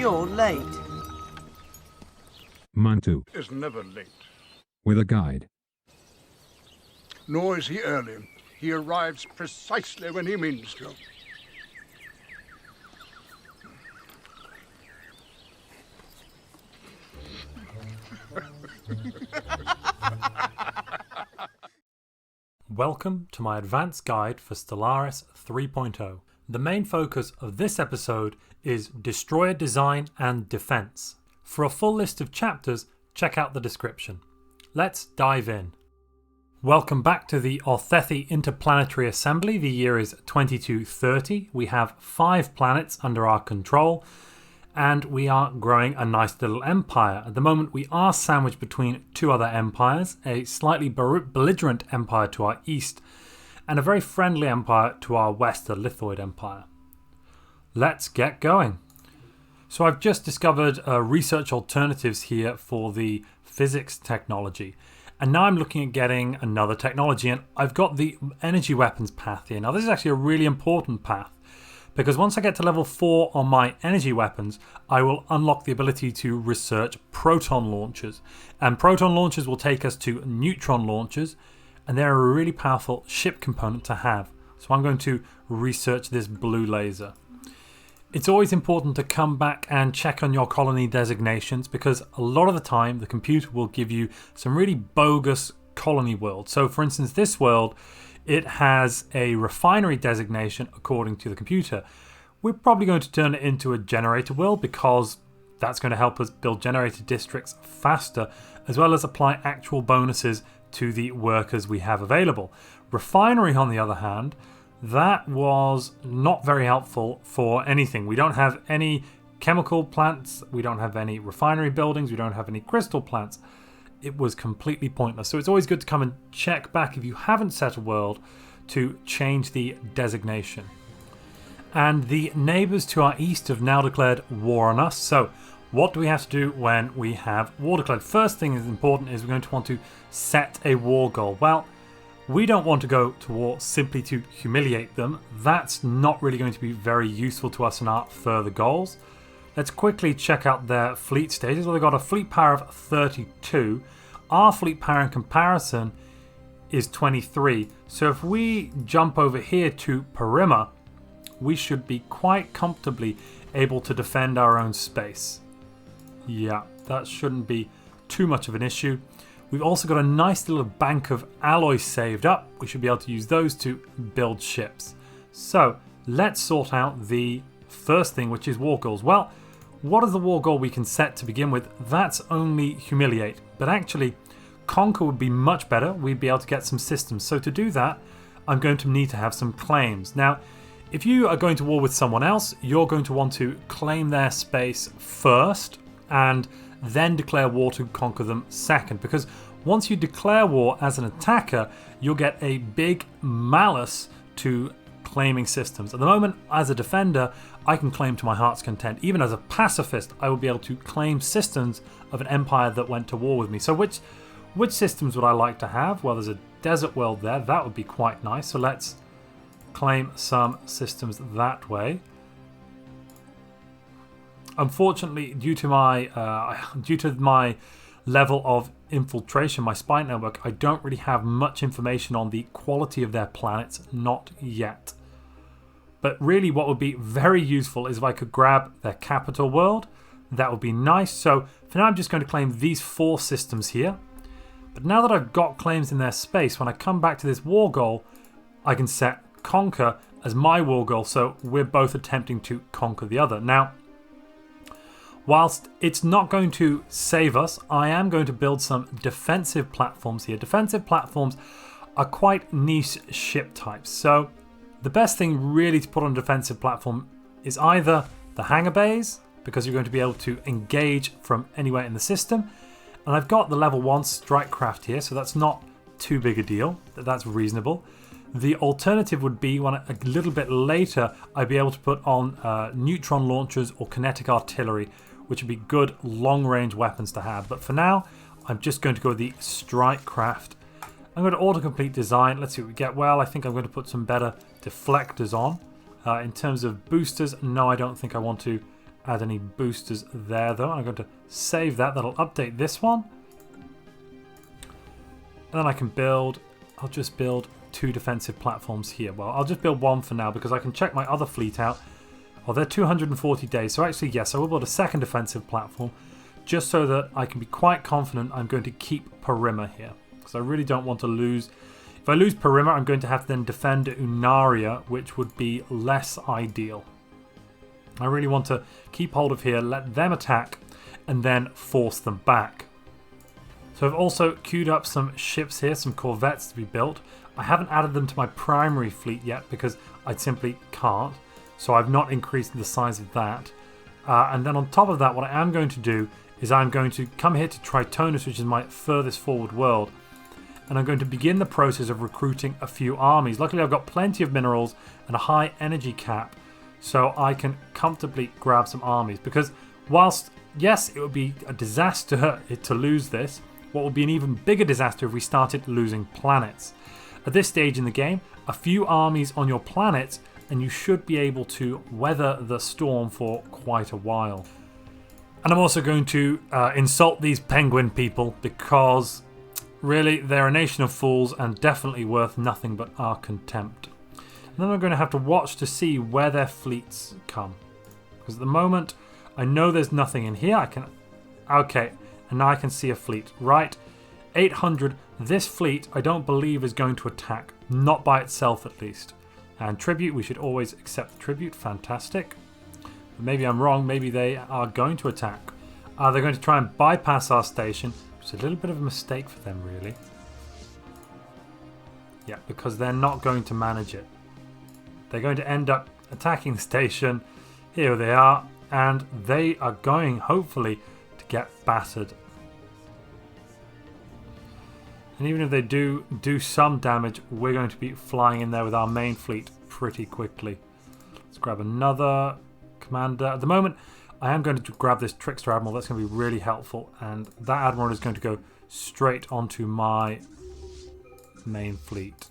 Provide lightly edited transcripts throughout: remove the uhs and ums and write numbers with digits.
you're late. Montu, is never late. with a guide. Nor is he early. He arrives precisely when he means to. Welcome to my advanced guide for Stellaris 3.0. The main focus of this episode is destroyer design and defense. For a full list of chapters, check out the description. Let's dive in. Welcome back to the Orthethi Interplanetary Assembly. The year is 2230. We have 5 planets under our control, and we are growing a nice little empire. At the moment, we are sandwiched between 2 other empires, a slightly belligerent empire to our east, and a very friendly empire to our west, the Lithoid Empire. Let's get going. So I've just discovered research alternatives here for the physics technology. And now I'm looking at getting another technology, and I've got the energy weapons path here. Now this is actually a really important path, because once I get to level 4 on my energy weapons, I will unlock the ability to research proton launchers. And proton launchers will take us to neutron launchers, and they're a really powerful ship component to have. So I'm going to research this blue laser. It's always important to come back and check on your colony designations, because a lot of the time the computer will give you some really bogus colony worlds. So for instance, this world, it has a refinery designation according to the computer. We're probably going to turn it into a generator world, because that's going to help us build generator districts faster, as well as apply actual bonuses to the workers we have available. Refinery, on the other hand, that was not very helpful for anything. We don't have any chemical plants, we don't have any refinery buildings, we don't have any crystal plants. It was completely pointless. So it's always good to come and check back if you haven't set a world to change the designation. And the neighbours to our east have now declared war on us. So what do we have to do when we have war declared? First thing that's important is we're going to want to set a war goal. Well, we don't want to go to war simply to humiliate them. That's not really going to be very useful to us in our further goals. Let's quickly check out their fleet status. Well, they've got a fleet power of 32. Our fleet power in comparison is 23. So if we jump over here to Perima, we should be quite comfortably able to defend our own space. Yeah, that shouldn't be too much of an issue. We've also got a nice little bank of alloys saved up. We should be able to use those to build ships. So let's sort out the first thing, which is war goals. Well, what is the war goal we can set to begin with? That's only humiliate, but actually conquer would be much better. We'd be able to get some systems. So to do that, I'm going to need to have some claims. Now, if you are going to war with someone else, you're going to want to claim their space first and then declare war to conquer them second, because once you declare war as an attacker, you'll get a big malus to claiming systems. At the moment, as a defender, I can claim to my heart's content. Even as a pacifist, I will be able to claim systems of an empire that went to war with me. So which systems would I like to have? Well, there's a desert world there. That would be quite nice. So let's claim some systems that way. Unfortunately, due to my level of infiltration, my spy network, I don't really have much information on the quality of their planets, not yet. But really what would be very useful is if I could grab their capital world. That would be nice. So for now I'm just going to claim these 4 systems here. But now that I've got claims in their space, when I come back to this war goal, I can set conquer as my war goal, so we're both attempting to conquer the other. Now, whilst it's not going to save us, I am going to build some defensive platforms here. Defensive platforms are quite niche ship types. So the best thing really to put on a defensive platform is either the hangar bays, because you're going to be able to engage from anywhere in the system. And I've got the level 1 strike craft here, so that's not too big a deal. That's reasonable. The alternative would be when a little bit later I'd be able to put on neutron launchers or kinetic artillery, which would be good long-range weapons to have. But for now, I'm just going to go with the strike craft. I'm going to autocomplete design. Let's see what we get. Well, I think I'm going to put some better deflectors on. In terms of boosters, no, I don't think I want to add any boosters there though. I'm going to save that. That'll update this one. And then I can build, I'll just build 2 defensive platforms here. Well, I'll just build 1 for now because I can check my other fleet out. Oh, they're 240 days. So actually, yes, I will build a second defensive platform just so that I can be quite confident I'm going to keep Perimeter here. Because I really don't want to lose. If I lose Perimeter, I'm going to have to then defend Unaria, which would be less ideal. I really want to keep hold of here, let them attack, and then force them back. So I've also queued up some ships here, some corvettes to be built. I haven't added them to my primary fleet yet because I simply can't. So I've not increased the size of that. And then on top of that, what I am going to do is I'm going to come here to Tritonus, which is my furthest forward world. And I'm going to begin the process of recruiting a few armies. Luckily, I've got plenty of minerals and a high energy cap, so I can comfortably grab some armies. Because whilst, yes, it would be a disaster to lose this, what would be an even bigger disaster if we started losing planets. At this stage in the game, a few armies on your planets, and you should be able to weather the storm for quite a while. And I'm also going to insult these penguin people because really they're a nation of fools and definitely worth nothing but our contempt. And then I'm going to have to watch to see where their fleets come. Because at the moment, I know there's nothing in here. Okay, and now I can see a fleet. Right, 800. This fleet, I don't believe, is going to attack. Not by itself, at least. And tribute, we should always accept tribute. Fantastic. But maybe I'm wrong. Maybe they are going to attack. They're going to try and bypass our station. It's a little bit of a mistake for them, really. Yeah, because they're not going to manage it. They're going to end up attacking the station. Here they are. And they are going, hopefully, to get battered. And even if they do some damage, we're going to be flying in there with our main fleet pretty quickly. Let's grab another commander. At the moment, I am going to grab this Trickster Admiral. That's going to be really helpful. And that Admiral is going to go straight onto my main fleet.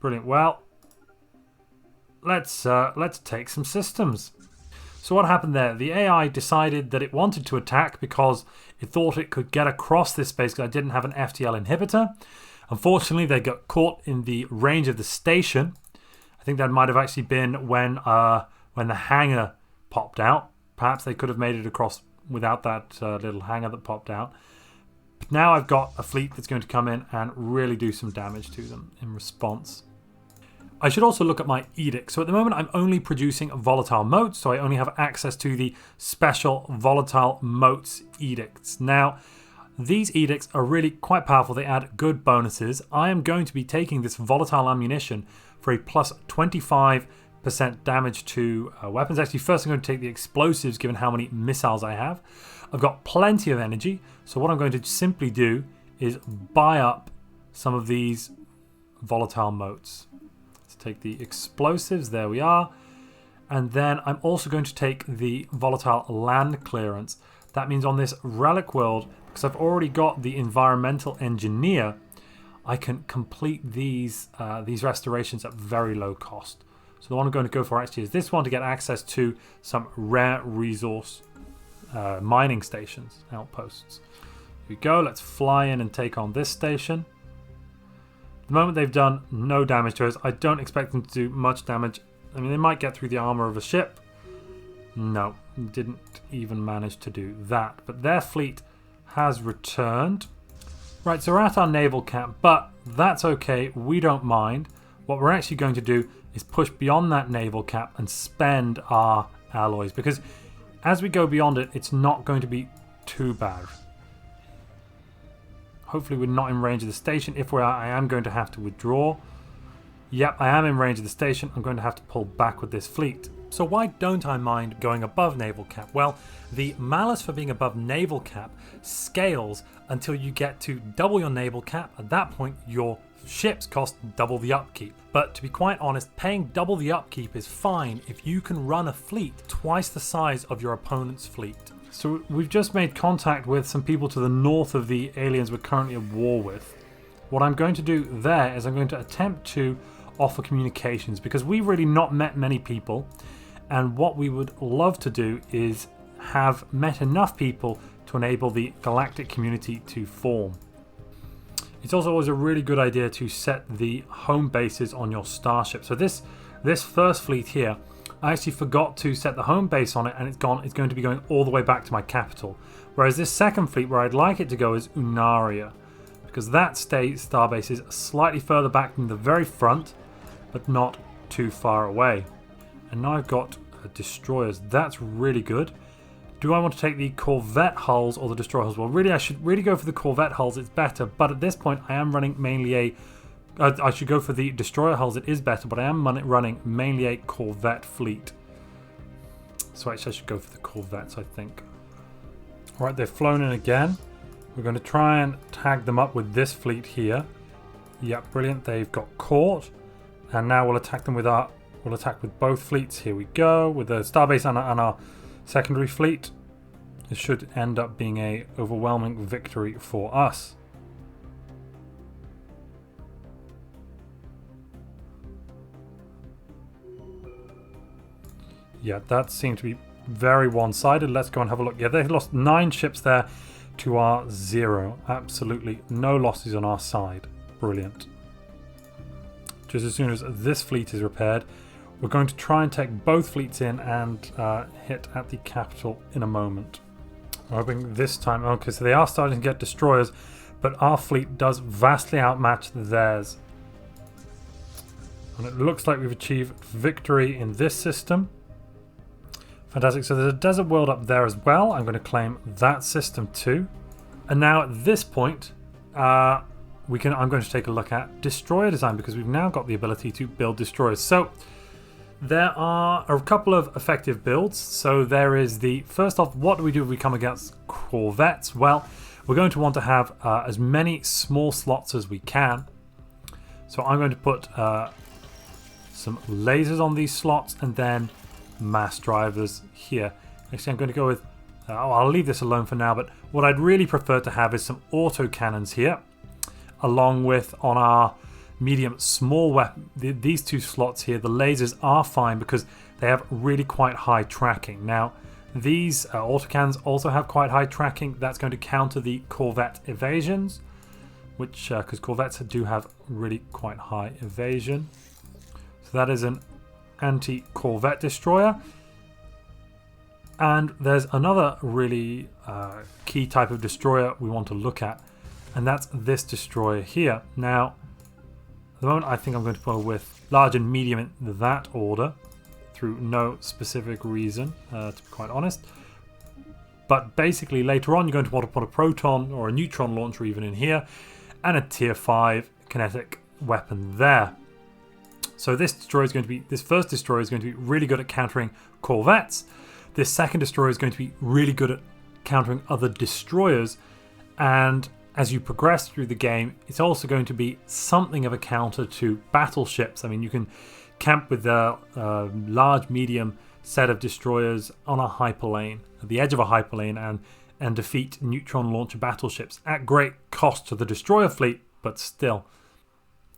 Brilliant. Well, let's take some systems. So what happened there? The AI decided that it wanted to attack because it thought it could get across this space because I didn't have an FTL inhibitor. Unfortunately, they got caught in the range of the station. I think that might have actually been when the hangar popped out. Perhaps they could have made it across without that little hangar that popped out. But now I've got a fleet that's going to come in and really do some damage to them in response. I should also look at my edicts. So at the moment, I'm only producing volatile motes, so I only have access to the special volatile motes edicts. Now, these edicts are really quite powerful. They add good bonuses. I am going to be taking this volatile ammunition for a plus 25% damage to weapons. Actually, first I'm going to take the explosives, given how many missiles I have. I've got plenty of energy, so what I'm going to simply do is buy up some of these volatile motes. Take the explosives, there we are, and then I'm also going to take the volatile land clearance. That means on this relic world, because I've already got the environmental engineer, I can complete these restorations at very low cost. So the one I'm going to go for actually is this one to get access to some rare resource mining stations, outposts. Here we go, let's fly in and take on this station. At the moment they've done no damage to us. I don't expect them to do much damage. I mean, they might get through the armor of a ship. No, didn't even manage to do that. But their fleet has returned. Right, so we're at our naval cap, but that's okay. We don't mind. What we're actually going to do is push beyond that naval cap and spend our alloys. Because as we go beyond it, it's not going to be too bad. Hopefully we're not in range of the station. If we are, I am going to have to withdraw. Yep, I am in range of the station. I'm going to have to pull back with this fleet. So why don't I mind going above naval cap? Well, the malus for being above naval cap scales until you get to double your naval cap. At that point, your ships cost double the upkeep. But to be quite honest, paying double the upkeep is fine if you can run a fleet twice the size of your opponent's fleet. So we've just made contact with some people to the north of the aliens we're currently at war with. What I'm going to do there is I'm going to attempt to offer communications because we've really not met many people. And what we would love to do is have met enough people to enable the galactic community to form. It's also always a really good idea to set the home bases on your starship. So this first fleet here, I actually forgot to set the home base on it, and it's going to be going all the way back to my capital. Whereas this second fleet, where I'd like it to go, is Unaria, because that starbase is slightly further back than the very front, but not too far away. And now I've got destroyers. That's really good. Do I want to take the corvette hulls or the destroyer hulls? Well, really, I should really go for the corvette hulls. It's better. But at this point, I am running mainly I should go for the destroyer hulls. It is better, but I am running mainly a corvette fleet. So actually, I should go for the corvettes, I think. All right, they've flown in again. We're going to try and tag them up with this fleet here. Yep, brilliant. They've got caught. And now we'll attack them with we'll attack with both fleets. Here we go, with the starbase and our secondary fleet. This should end up being a overwhelming victory for us. Yeah, that seemed to be very one-sided. Let's go and have a look. Yeah, they lost 9 ships there to our 0. Absolutely no losses on our side. Brilliant. Just as soon as this fleet is repaired, we're going to try and take both fleets in and hit at the capital in a moment. I'm hoping this time... Okay, so they are starting to get destroyers, but our fleet does vastly outmatch theirs. And it looks like we've achieved victory in this system. Fantastic. So there's a desert world up there as well. I'm going to claim that system too. And now at this point, I'm going to take a look at destroyer design, because we've now got the ability to build destroyers. So there are a couple of effective builds. So there is first off, what do we do if we come against corvettes? Well, we're going to want to have as many small slots as we can. So I'm going to put some lasers on these slots, and then mass drivers here. Actually, I'm going to go with I'll leave this alone for now, but what I'd really prefer to have is some auto cannons here, along with on our medium small weapon. These 2 slots here, the lasers are fine because they have really quite high tracking. Now these autocannons also have quite high tracking. That's going to counter the corvette evasions, which because corvettes do have really quite high evasion. So that is an anti-corvette destroyer. And there's another really key type of destroyer we want to look at, and that's this destroyer here. Now at the moment I think I'm going to go with large and medium in that order through no specific reason, to be quite honest. But basically later on you're going to want to put a proton or a neutron launcher even in here, and a tier 5 kinetic weapon there. So this first destroyer is going to be really good at countering corvettes. This second destroyer is going to be really good at countering other destroyers. And as you progress through the game, it's also going to be something of a counter to battleships. I mean, you can camp with a large, medium set of destroyers on a hyperlane, at the edge of a hyperlane, and defeat neutron launcher battleships at great cost to the destroyer fleet, but still.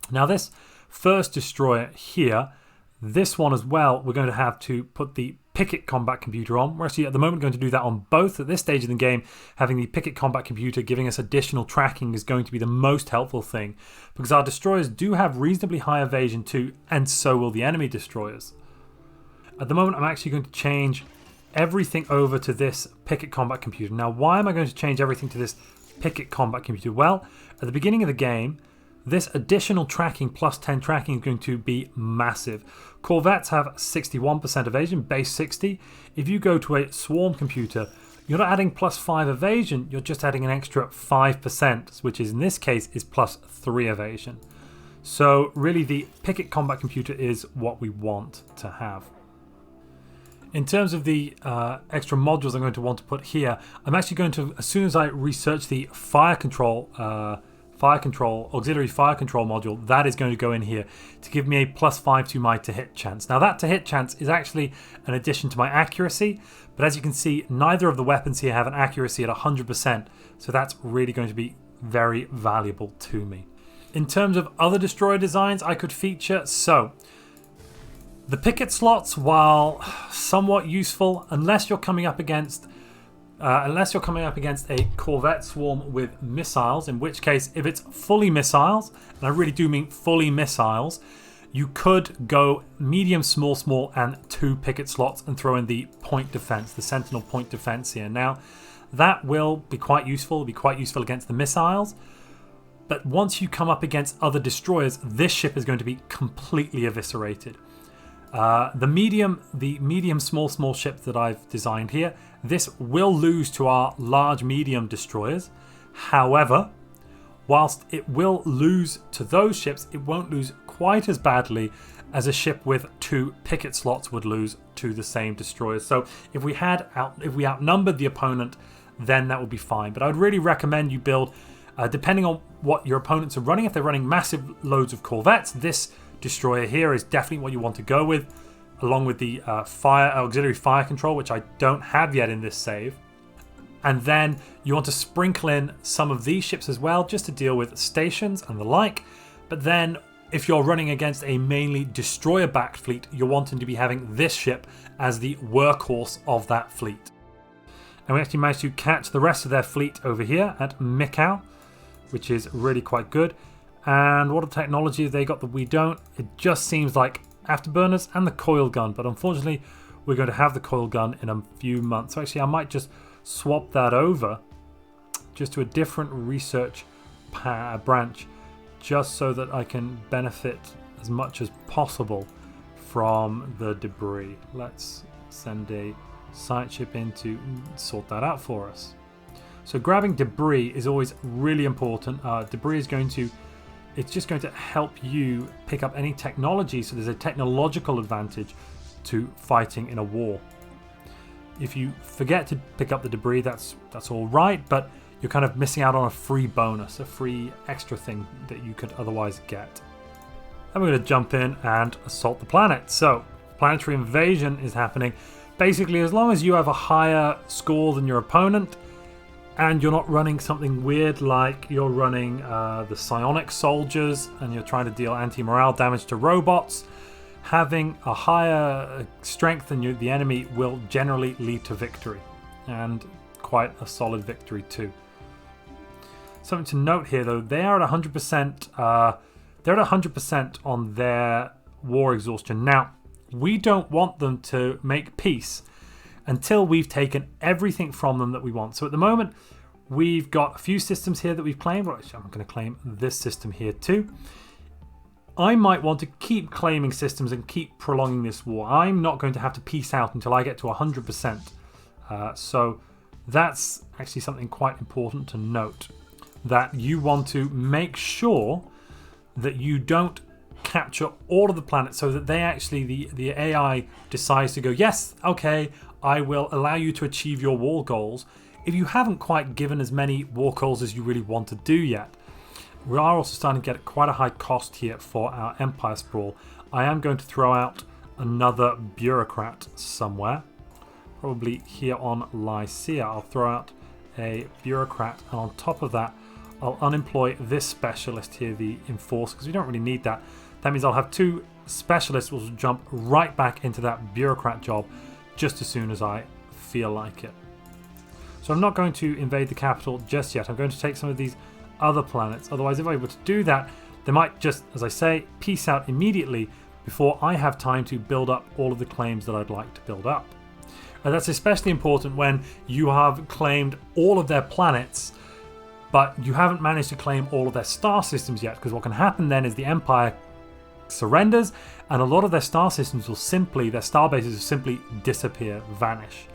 Now this first destroyer here, this one as well, we're going to have to put the Picket combat computer on. We're actually at the moment going to do that on both. At this stage of the game, having the Picket combat computer giving us additional tracking is going to be the most helpful thing, because our destroyers do have reasonably high evasion too, and so will the enemy destroyers. At the moment I'm actually going to change everything over to this Picket combat computer. Now why am I going to change everything to this Picket combat computer? Well, at the beginning of the game, this additional tracking plus 10 tracking is going to be massive. Corvettes have 61% evasion, base 60. If you go to a swarm computer, you're not adding plus 5 evasion, you're just adding an extra 5%, which is in this case is plus 3 evasion. So really the Picket combat computer is what we want to have. In terms of the extra modules I'm going to want to put here, I'm actually going to, as soon as I research the fire control auxiliary fire control module, that is going to go in here to give me a plus 5 to my to hit chance. Now that to hit chance is actually an addition to my accuracy, but as you can see, neither of the weapons here have an accuracy at 100%, so that's really going to be very valuable to me. In terms of other destroyer designs I could feature, so The picket slots, while somewhat useful, unless you're coming up against a corvette swarm with missiles, in which case, if it's fully missiles, and I really do mean fully missiles, you could go medium, small, and 2 picket slots and throw in the point defense, the sentinel point defense here. Now, that will be quite useful. It'll be quite useful against the missiles. But once you come up against other destroyers, this ship is going to be completely eviscerated. The medium, small ship that I've designed here, this will lose to our large, medium destroyers. However, whilst it will lose to those ships, it won't lose quite as badly as a ship with 2 picket slots would lose to the same destroyers. So if we outnumbered the opponent, then that would be fine. But I'd really recommend you build, depending on what your opponents are running. If they're running massive loads of corvettes, this destroyer here is definitely what you want to go with, along with the auxiliary fire control, which I don't have yet in this save. And then you want to sprinkle in some of these ships as well, just to deal with stations and the like. But then if you're running against a mainly destroyer-backed fleet, you're wanting to be having this ship as the workhorse of that fleet. And we actually managed to catch the rest of their fleet over here at Mikau, which is really quite good. And what are the technologies they got that we don't? It just seems like afterburners and the coil gun, but unfortunately we're going to have the coil gun in a few months. So actually I might just swap that over just to a different research branch, just so that I can benefit as much as possible from the debris. Let's send a science ship in to sort that out for us. So grabbing debris is always really important. Debris is it's just going to help you pick up any technology, so there's a technological advantage to fighting in a war. If you forget to pick up the debris, that's all right, but you're kind of missing out on a free bonus, a free extra thing that you could otherwise get. And we're going to jump in and assault the planet. So, planetary invasion is happening. Basically, as long as you have a higher score than your opponent, and you're not running something weird like you're running the psionic soldiers and you're trying to deal anti-morale damage to robots, having a higher strength than the enemy will generally lead to victory, and quite a solid victory too. Something to note here though, they are at 100%. They're at 100% on their war exhaustion. Now, we don't want them to make peace until we've taken everything from them that we want. So at the moment, we've got a few systems here that we've claimed. Well, actually, I'm going to claim this system here too. I might want to keep claiming systems and keep prolonging this war. I'm not going to have to peace out until I get to 100%. So that's actually something quite important to note, that you want to make sure that you don't capture all of the planets, so that they actually, the AI decides to go, yes, okay, I will allow you to achieve your war goals if you haven't quite given as many war goals as you really want to do yet. We are also starting to get quite a high cost here for our Empire Sprawl. I am going to throw out another bureaucrat somewhere, probably here on Lycia. I'll throw out a bureaucrat, and on top of that I'll unemploy this specialist here, the enforcer, because we don't really need that. That means I'll have 2 specialists which will jump right back into that bureaucrat job just as soon as I feel like it. So I'm not going to invade the capital just yet. I'm going to take some of these other planets. Otherwise, if I were to do that, they might just, as I say, peace out immediately before I have time to build up all of the claims that I'd like to build up. And that's especially important when you have claimed all of their planets, but you haven't managed to claim all of their star systems yet, because what can happen then is the Empire surrenders, and a lot of their star systems will simply, their star bases will simply disappear, vanish.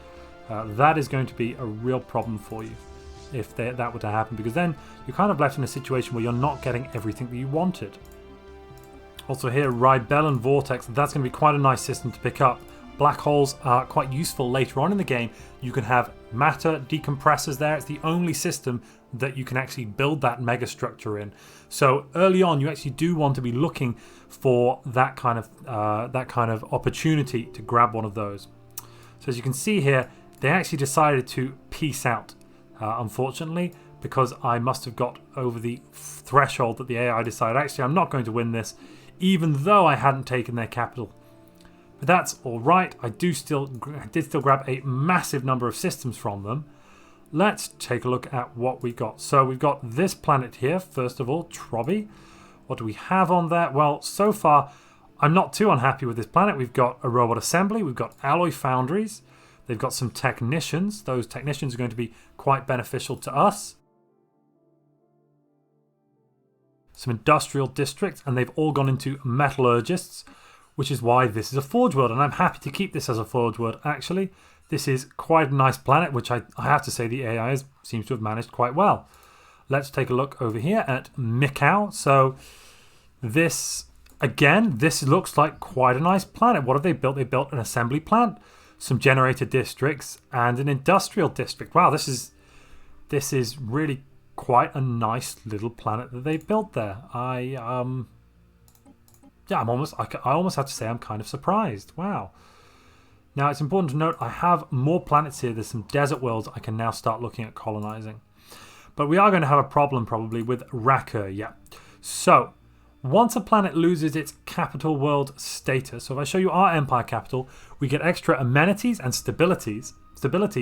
That is going to be a real problem for you if that were to happen, because then you're kind of left in a situation where you're not getting everything that you wanted. Also here, Ribellion Vortex, that's going to be quite a nice system to pick up. Black holes are quite useful later on in the game. You can have matter decompressors there. It's the only system that you can actually build that mega structure in. So early on, you actually do want to be looking for that kind of opportunity to grab one of those. So as you can see here, they actually decided to peace out, unfortunately, because I must have got over the threshold that the AI decided, actually, I'm not going to win this, even though I hadn't taken their capital. But that's alright. I did still grab a massive number of systems from them. Let's take a look at what we got. So we've got this planet here, first of all, Trobby. What do we have on there? Well, so far, I'm not too unhappy with this planet. We've got a robot assembly. We've got alloy foundries. They've got some technicians. Those technicians are going to be quite beneficial to us. Some industrial districts, and they've all gone into metallurgists, which is why this is a forge world. And I'm happy to keep this as a forge world, actually. This is quite a nice planet, which I have to say the AI seems to have managed quite well. Let's take a look over here at Mikau. So this, again, this looks like quite a nice planet. What have they built? They built an assembly plant, some generator districts, and an industrial district. Wow, this is really quite a nice little planet that they built there. I almost have to say I'm kind of surprised. Wow. Now, it's important to note I have more planets here. There's some desert worlds I can now start looking at colonizing. But we are going to have a problem probably with Rakur, yeah. So, once a planet loses its capital world status, so if I show you our empire capital, we get extra amenities and stability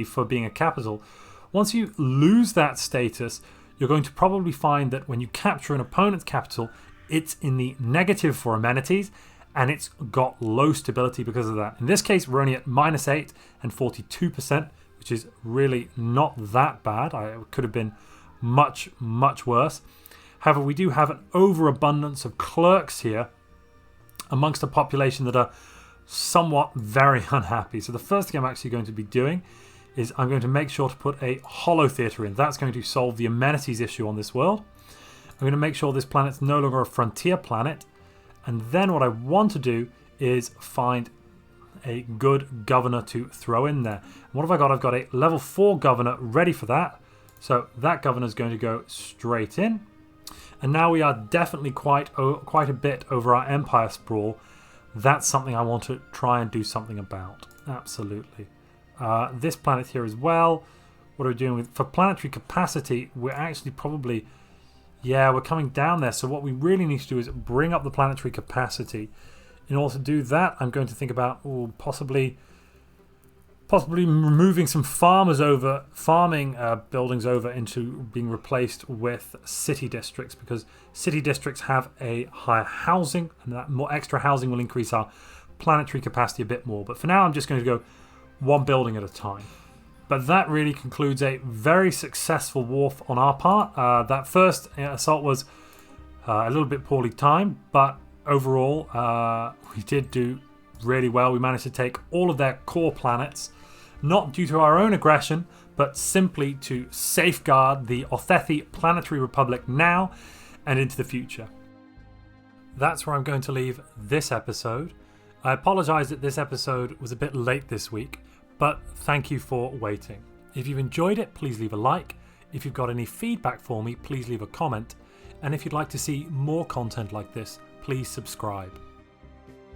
for being a capital. Once you lose that status, you're going to probably find that when you capture an opponent's capital, it's in the negative for amenities, and it's got low stability because of that. In this case, we're only at -8 and 42%, which is really not that bad. It could have been much, much worse. However, we do have an overabundance of clerks here amongst a population that are somewhat very unhappy. So the first thing I'm actually going to be doing is I'm going to make sure to put a holo theatre in. That's going to solve the amenities issue on this world. I'm going to make sure this planet's no longer a frontier planet. And then what I want to do is find a good governor to throw in there. And what have I got? I've got a level 4 governor ready for that. So that governor is going to go straight in. And now we are definitely quite a bit over our empire sprawl. That's something I want to try and do something about. Absolutely. This planet here as well. What are we doing with? For planetary capacity, we're actually probably... Yeah, we're coming down there. So what we really need to do is bring up the planetary capacity. In order to do that, I'm going to think about possibly removing some farming buildings over into being replaced with city districts, because city districts have a higher housing, and that more extra housing will increase our planetary capacity a bit more. But for now, I'm just going to go one building at a time. But that really concludes a very successful war on our part. That first assault was a little bit poorly timed, but overall we did do really well. We managed to take all of their core planets, not due to our own aggression, but simply to safeguard the Othethi Planetary Republic now and into the future. That's where I'm going to leave this episode. I apologise that this episode was a bit late this week, but thank you for waiting. If you've enjoyed it, please leave a like. If you've got any feedback for me, please leave a comment. And if you'd like to see more content like this, please subscribe.